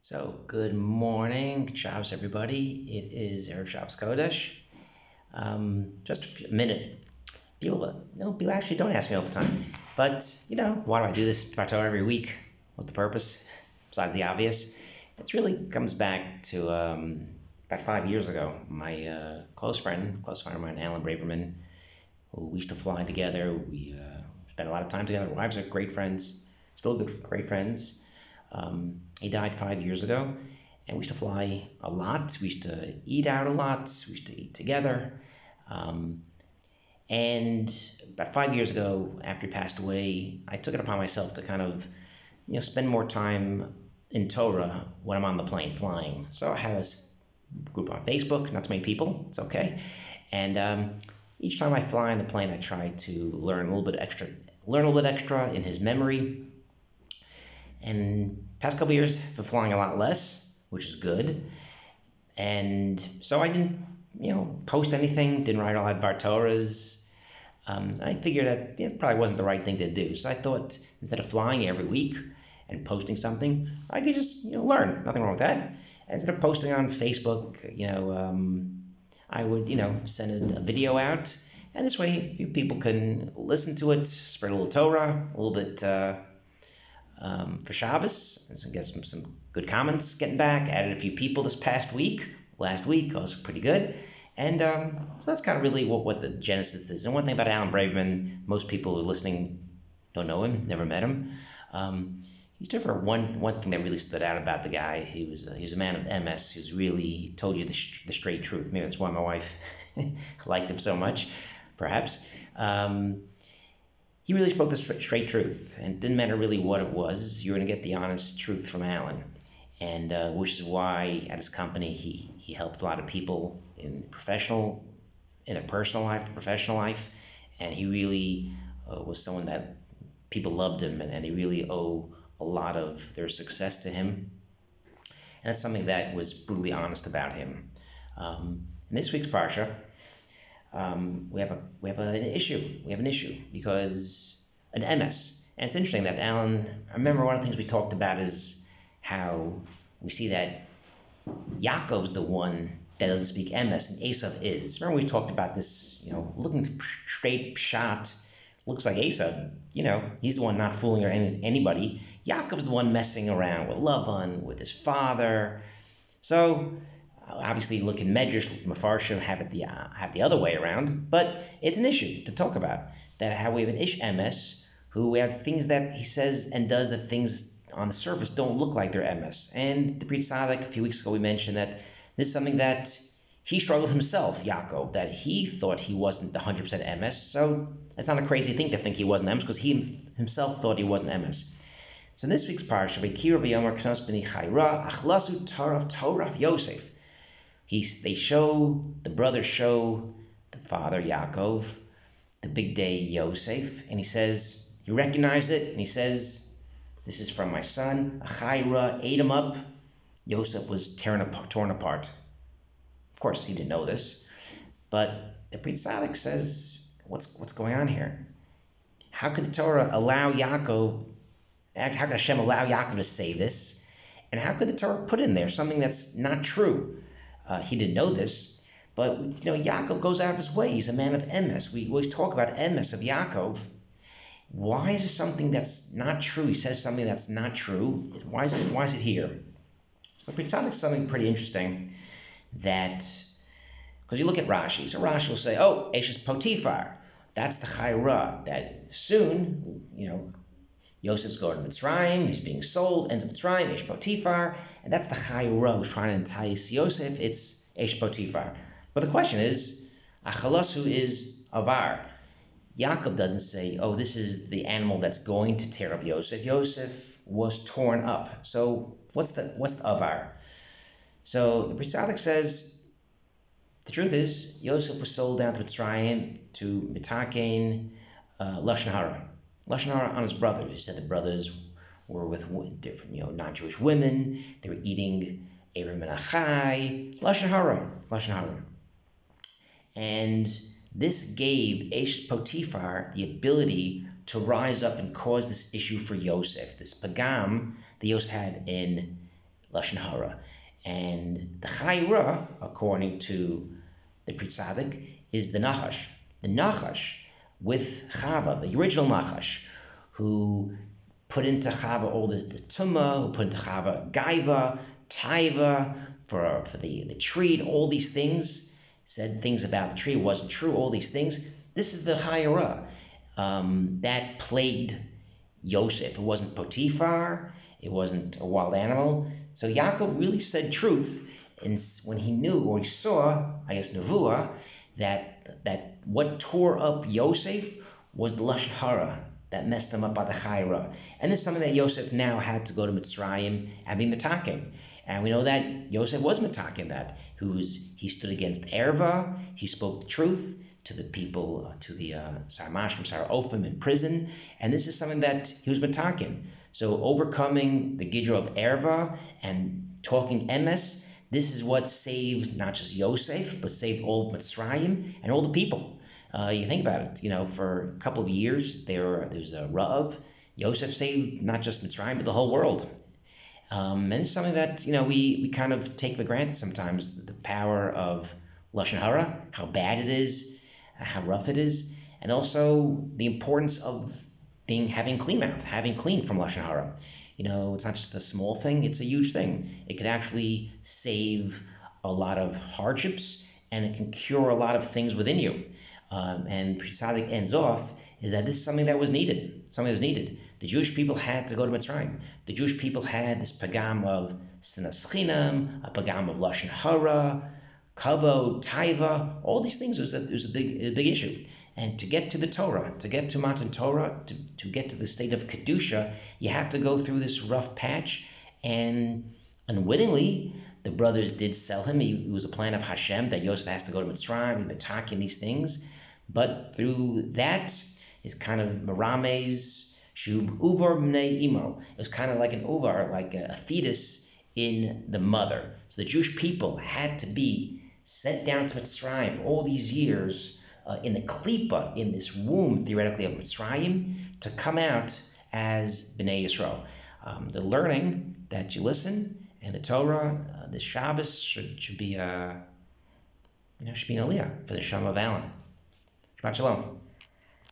So, good morning, Shabbos, everybody. It is Erev Shabbos Kodesh. Just a minute. People actually don't ask me all the time. But, why do I do this Torah every week? What's the purpose? Besides the obvious. It really comes back to about 5 years ago. My close friend of mine, Alan Braverman, who we used to fly together. We spent a lot of time together. Our wives are great friends, still great friends. He died 5 years ago, and we used to fly a lot. We used to eat out a lot. We used to eat together. And about 5 years ago, after he passed away, I took it upon myself to kind of, spend more time in Torah when I'm on the plane flying. So I have this group on Facebook, not too many people, it's okay. And each time I fly on the plane, I try to learn a little bit extra in his memory. And past couple of years, I've been flying a lot less, which is good. And so I didn't, post anything, didn't write all that Torahs. I figured that it probably wasn't the right thing to do. So I thought instead of flying every week and posting something, I could just, learn. Nothing wrong with that. And instead of posting on Facebook, I would, send a video out. And this way, a few people can listen to it, spread a little Torah, a little bit for Shabbos, and so get some good comments getting back. Added a few people this past week. Last week was pretty good. And so that's kind of really what the genesis is. And one thing about Alan Braverman, most people who are listening don't know him, never met him. He stood for one thing that really stood out about the guy. He was a man of MS. He told you the straight truth. Maybe that's why my wife liked him so much, perhaps. He really spoke the straight truth, and it didn't matter really what it was. You were going to get the honest truth from Alan, and which is why at his company he helped a lot of people in their personal life, the professional life, and he really was someone that people loved him, and they really owe a lot of their success to him. And that's something that was brutally honest about him. In this week's parsha, we have an issue. We have an issue because an MS. And it's interesting that Alan. I remember one of the things we talked about is how we see that Yaakov's the one that doesn't speak MS, and Esav is. Remember we talked about this. Looking straight shot, looks like Esav. He's the one not fooling anybody. Yaakov's the one messing around with Lavan, with his father. So. Obviously, look in Medrash, Mefarshim have the other way around, but it's an issue to talk about. That how we have an Ish MS, who we have things that he says and does that things on the surface don't look like they're MS. And the Brit Tzaddik, a few weeks ago, we mentioned that this is something that he struggled himself, Yaakov, that he thought he wasn't 100% MS. So it's not a crazy thing to think he wasn't MS, because he himself thought he wasn't MS. So in this week's parsha, V'kira v'yomer knos b'ni chayra achlasu Torah Yosef. The brothers show the father Yaakov the big day Yosef, and he says, you recognize it, and he says, this is from my son. Achayra ate him up. Yosef was torn apart. Of course, he didn't know this, but the Brit Tzaddik says, what's going on here? How could the Torah allow Yaakov? How could Hashem allow Yaakov to say this? And how could the Torah put in there something that's not true? He didn't know this, but Yaakov goes out of his way. He's a man of MS. We always talk about MS of Yaakov. Why is it something that's not true? He says something that's not true. Why is it here? So Brit Tzaddik is something pretty interesting, that because you look at Rashi. So Rashi will say, "Oh, Eshes Potiphar, that's the Chayra. That soon, Yosef's going to Mitzrayim, he's being sold, ends up Mitzrayim, Esh Potiphar, and that's the Chayra who's trying to entice Yosef, it's Esh Potiphar." But the question is, Achalasu is Avar. Yaakov doesn't say, oh, this is the animal that's going to tear up Yosef. Yosef was torn up. So what's the Avar? So the Brit Tzaddik says, the truth is, Yosef was sold down to Mitzrayim to Mitakein Lashon Hara. Lashon Hara on his brothers. He said the brothers were with different, non-Jewish women. They were eating Erev Menachai. Lashon Hara. And this gave Esh Potiphar the ability to rise up and cause this issue for Yosef. This pagam that Yosef had in lashon hara. And the chayra, according to the Pri Tzaddik, is the Nachash. The Nachash with Chava, the original Nachash, who put into Chava all the tumah, who put into Chava gaiva, taiva, for the tree, and all these things, said things about the tree, it wasn't true, all these things. This is the Chayra that plagued Yosef. It wasn't Potiphar, it wasn't a wild animal. So Yaakov really said truth when he knew, or he saw, I guess, Nevuah, that what tore up Yosef was the lashon hara that messed him up by the chayra. And this is something that Yosef now had to go to Mitzrayim and be metaken. And we know that Yosef was metaken that. He stood against Erva, he spoke the truth to the people, to the Sarmashkim, Saraophim in prison. And this is something that he was metaken. So overcoming the Gidra of Erva and talking emes, this is what saved not just Yosef, but saved all of Mitzrayim and all the people. You think about it, for a couple of years, there was a Ra'av. Yosef saved not just Mitzrayim, but the whole world. And it's something that, we kind of take for granted sometimes, the power of lashon hara, how bad it is, how rough it is, and also the importance of having clean mouth, having clean from lashon hara. It's not just a small thing, it's a huge thing. It could actually save a lot of hardships, and it can cure a lot of things within you. And Pri Tzaddik ends off is that this is something that was needed. The Jewish people had to go to Mitzrayim. The Jewish people had this pagam of sinas chinam, a pagam of lashon hara, kavod, taiva, all these things was a big issue. And to get to the Torah, to get to Matan Torah, to get to the state of Kedusha, you have to go through this rough patch. And unwittingly, the brothers did sell him. It was a plan of Hashem that Yosef has to go to Mitzrayim, he'd been talking these things. But through that, is kind of merames, shub uvar b'nei imo. It was kind of like an uvar, like a fetus in the mother. So the Jewish people had to be sent down to Mitzrayim for all these years, in the klipa, in this womb, theoretically, of Mitzrayim, to come out as Bnei Yisrael. The learning that you listen, and the Torah, the Shabbos should be an aliyah for the Shem of Alan. Shabbat Shalom.